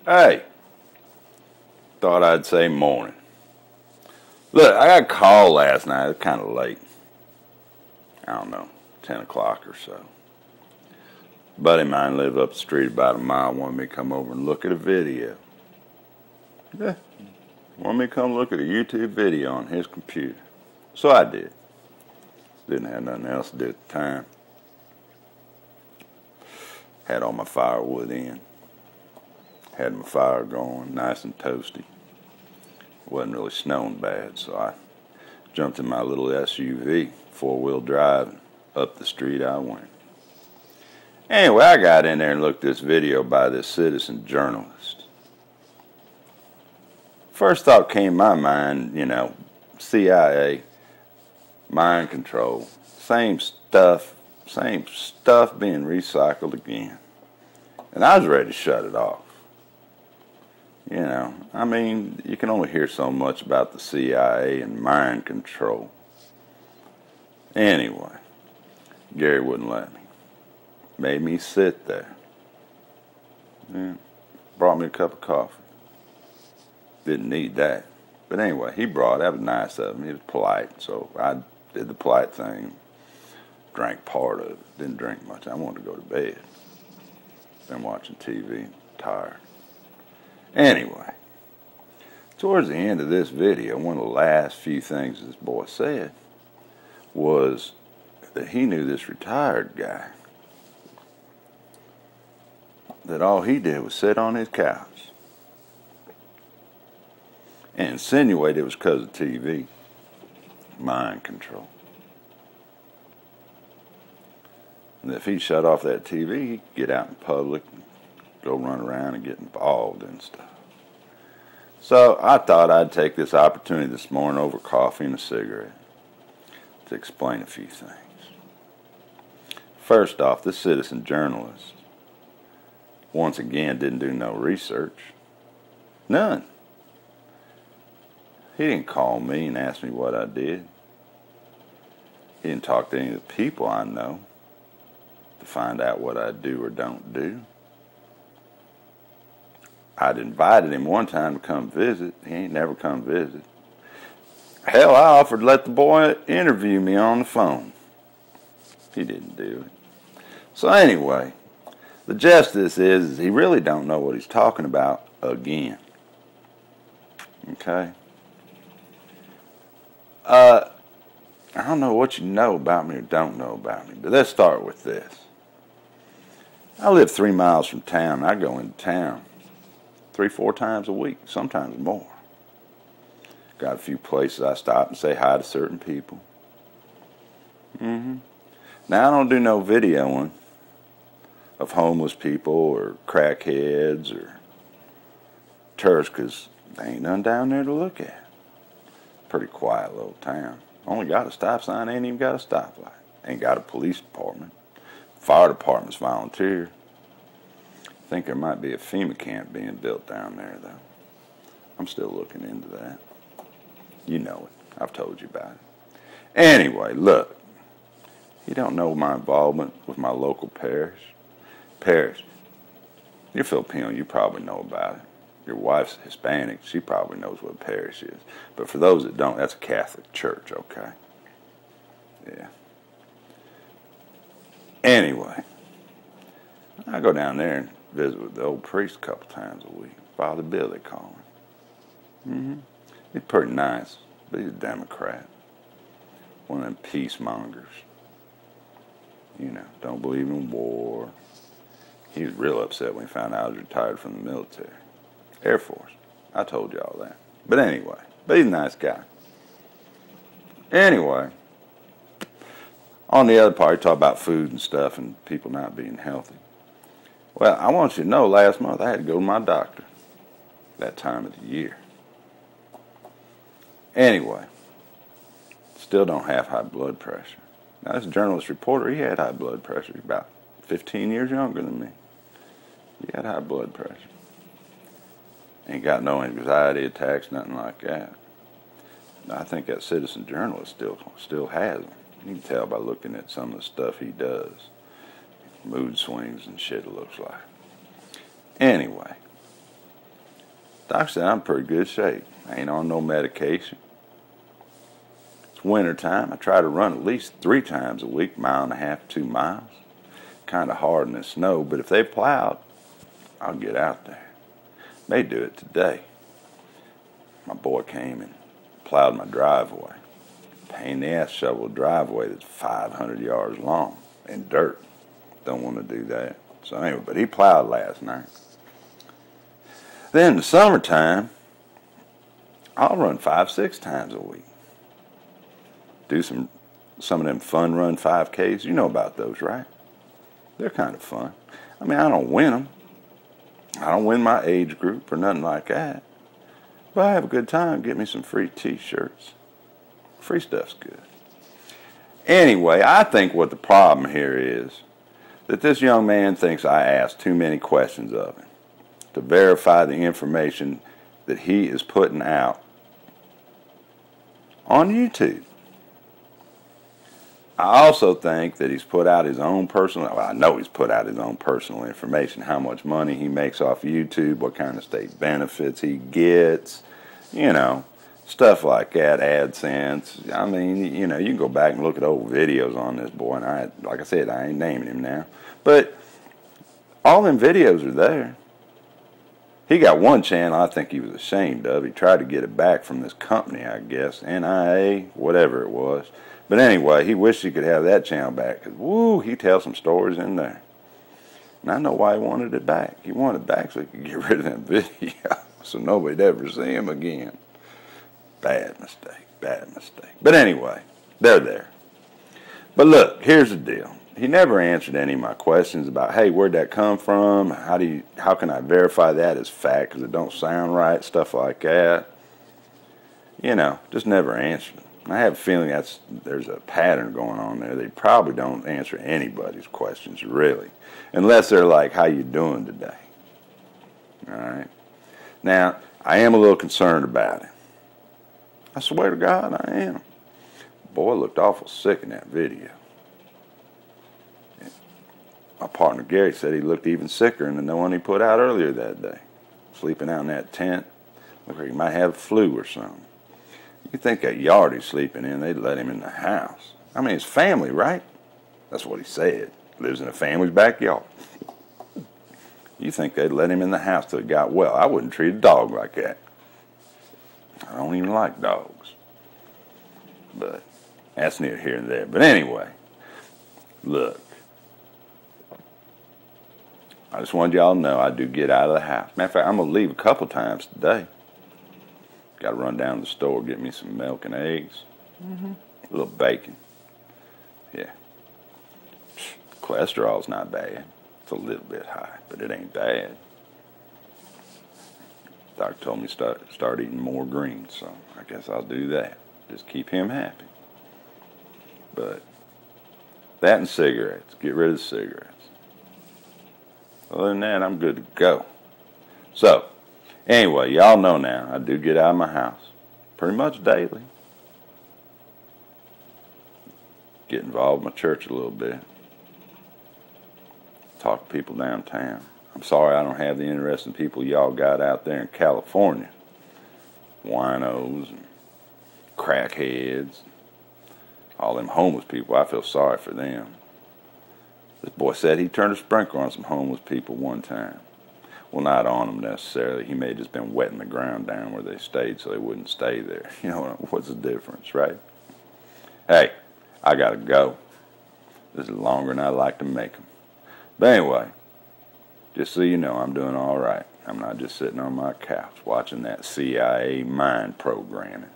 Hey, thought I'd say morning. Look, I got a call last night. It was kind of late. I don't know, 10 o'clock or so. A buddy of mine lived up the street about a mile, wanted me to come over and look at a video. Yeah, wanted me to come look at a YouTube video on his computer. So I did. Didn't have nothing else to do at the time. Had all my firewood in. Had my fire going, nice and toasty. Wasn't really snowing bad, so I jumped in my little SUV, four-wheel drive, up the street I went. Anyway, I got in there and looked at this video by this citizen journalist. First thought came to my mind, CIA, mind control, same stuff being recycled again. And I was ready to shut it off. You can only hear so much about the CIA and mind control. Anyway, Gary wouldn't let me. Made me sit there. Yeah. Brought me a cup of coffee. Didn't need that. But anyway, he brought it. That was nice of him. He was polite, so I did the polite thing. Drank part of it. Didn't drink much. I wanted to go to bed. Been watching TV. Tired. Anyway, towards the end of this video, one of the last few things this boy said was that he knew this retired guy, that all he did was sit on his couch and insinuate it was because of TV, mind control. And if he shut off that TV, he'd get out in public and go run around and get involved and stuff. So I thought I'd take this opportunity this morning over coffee and a cigarette to explain a few things. First off, this citizen journalist, once again, didn't do no research. None. He didn't call me and ask me what I did. He didn't talk to any of the people I know to find out what I do or don't do. I'd invited him one time to come visit. He ain't never come visit. Hell, I offered to let the boy interview me on the phone. He didn't do it. So anyway, the gist of this is he really don't know what he's talking about again. Okay? I don't know what you know about me or don't know about me, but let's start with this. I live 3 miles from town. I go into town 3-4 times a week, sometimes more. Got a few places I stop and say hi to certain people. Now, I don't do no videoing of homeless people or crackheads or tourists because there ain't none down there to look at. Pretty quiet little town. Only got a stop sign, ain't even got a stoplight. Ain't got a police department. Fire department's volunteer. I think there might be a FEMA camp being built down there, though. I'm still looking into that. You know it. I've told you about it. Anyway, look. You don't know my involvement with my local parish. Parish. You're Filipino, you probably know about it. Your wife's Hispanic, she probably knows what a parish is. But for those that don't, that's a Catholic church, okay? Yeah. Anyway, I go down there and visit with the old priest a couple times a week. Father Bill, they call him. He's pretty nice, but he's a Democrat. One of them peacemongers. Don't believe in war. He was real upset when he found out I was retired from the military. Air Force. I told you all that. But anyway, he's a nice guy. Anyway, on the other part, he talked about food and stuff and people not being healthy. Well, I want you to know, last month I had to go to my doctor that time of the year. Anyway, still don't have high blood pressure. Now, this journalist reporter, he had high blood pressure. He's about 15 years younger than me. He had high blood pressure. Ain't got no anxiety attacks, nothing like that. I think that citizen journalist still has them. You can tell by looking at some of the stuff he does. Mood swings and shit, it looks like. Anyway, Doctor said I'm in pretty good shape. I ain't on no medication. It's winter time. I try to run at least 3 times a week, 1.5 to 2 miles. Kind of hard in the snow, but if they plowed, I'll get out there. May do it today. My boy came and plowed my driveway. Pain in the ass, shovel a driveway that's 500 yards long in dirt. Don't want to do that. So anyway, but he plowed last night. Then in the summertime, I'll run 5, 6 times a week. Do some of them fun run 5Ks. You know about those, right? They're kind of fun. I mean, I don't win them. I don't win my age group or nothing like that. But I have a good time. Get me some free t-shirts. Free stuff's good. Anyway, I think what the problem here is that this young man thinks I asked too many questions of him to verify the information that he is putting out on YouTube. I also think that he's put out his own personal, well, I know he's put out his own personal information, how much money he makes off YouTube, what kind of state benefits he gets, you know, stuff like that, AdSense. I mean, you know, you can go back and look at old videos on this boy, and like I said, I ain't naming him now. But all them videos are there. He got one channel I think he was ashamed of. He tried to get it back from this company, I guess, NIA, whatever it was. But anyway, he wished he could have that channel back because, woo, he tells some stories in there. And I know why he wanted it back. He wanted it back so he could get rid of that video so nobody'd ever see him again. Bad mistake, bad mistake. But anyway, they're there. But look, here's the deal. He never answered any of my questions about, hey, where'd that come from? How can I verify that as fact because it don't sound right, stuff like that. You know, just never answered them. I have a feeling there's a pattern going on there. They probably don't answer anybody's questions, really, unless they're like, how you doing today? All right. Now, I am a little concerned about it. I swear to God, I am. Boy looked awful sick in that video. My partner Gary said he looked even sicker than the one he put out earlier that day. Sleeping out in that tent. Looked like he might have flu or something. You think that yard he's sleeping in, they'd let him in the house. I mean, it's family, right? That's what he said. Lives in a family's backyard. You think they'd let him in the house till he got well. I wouldn't treat a dog like that. I don't even like dogs. But that's neither here and there. But anyway, look. I just wanted y'all to know I do get out of the house. Matter of fact, I'm going to leave a couple times today. Got to run down to the store, get me some milk and eggs. A little bacon. Yeah. Cholesterol's not bad. It's a little bit high, but it ain't bad. Doctor told me start eating more greens, so I guess I'll do that. Just keep him happy. But that and cigarettes. Get rid of the cigarettes. Other than that, I'm good to go. So, anyway, y'all know now, I do get out of my house pretty much daily. Get involved in my church a little bit. Talk to people downtown. I'm sorry I don't have the interesting people y'all got out there in California. Winos and crackheads. All them homeless people, I feel sorry for them. This boy said he turned a sprinkler on some homeless people one time. Well, not on them necessarily. He may have just been wetting the ground down where they stayed so they wouldn't stay there. You know, what's the difference, right? Hey, I got to go. This is longer than I like to make them. But anyway, just so you know, I'm doing all right. I'm not just sitting on my couch watching that CIA mind programming.